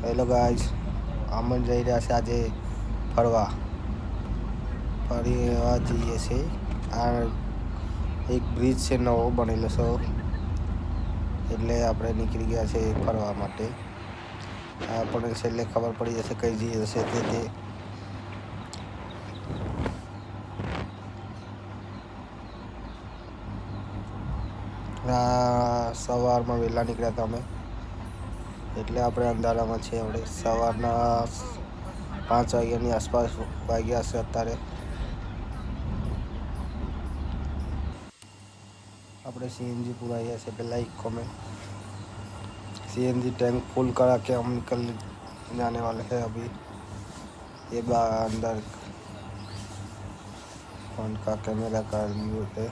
Hello guys, અમે જઈ રહ્યા છે આજે ફરવા જઈએ છીએ. આ એક બ્રિજ છે નવો બનેલો છે, એટલે આપણે નીકળી ગયા છે ફરવા માટે. આપણને છેલ્લે ખબર પડી જશે કઈ જઈએ જશે તે. સવારમાં વહેલા નીકળ્યા હતા અમે, એટલે આપણે અંધારામાં છે. આપણે સવારના 5 વાગ્યાની આસપાસ વાગ્યા છે અત્યારે. આપણે सीएनजी पुराया से पहला इको में सीएनजी टैंक फुल करा के हम निकल जाने वाले हैं अभी. ये अंदर फ्रंट का कैमरा का व्यू है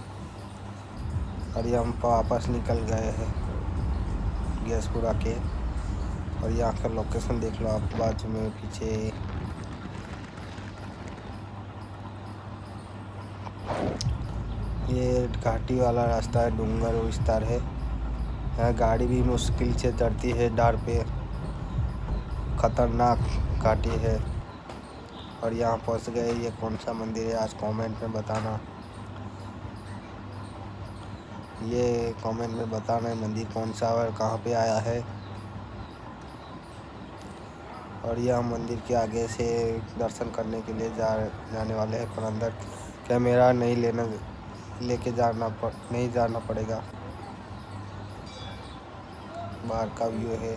और ये हम वापस निकल गए हैं गैस पूरा के. और यहाँ का लोकेशन देख लो आप बाजू में पीछे. ये घाटी वाला रास्ता है, डूंगर विस्तार है. यहाँ गाड़ी भी मुश्किल से चढ़ती है डार पे, खतरनाक घाटी है. और यहाँ पहुँच गए. ये कौन सा मंदिर है आज कमेंट में बताना. ये कमेंट में बताना है मंदिर कौन सा और कहाँ पे आया है. और यह मंदिर के आगे से दर्शन करने के लिए जाने वाले हैं, पर अंदर कैमरा नहीं लेके नहीं जाना पड़ेगा. बाहर का व्यू है.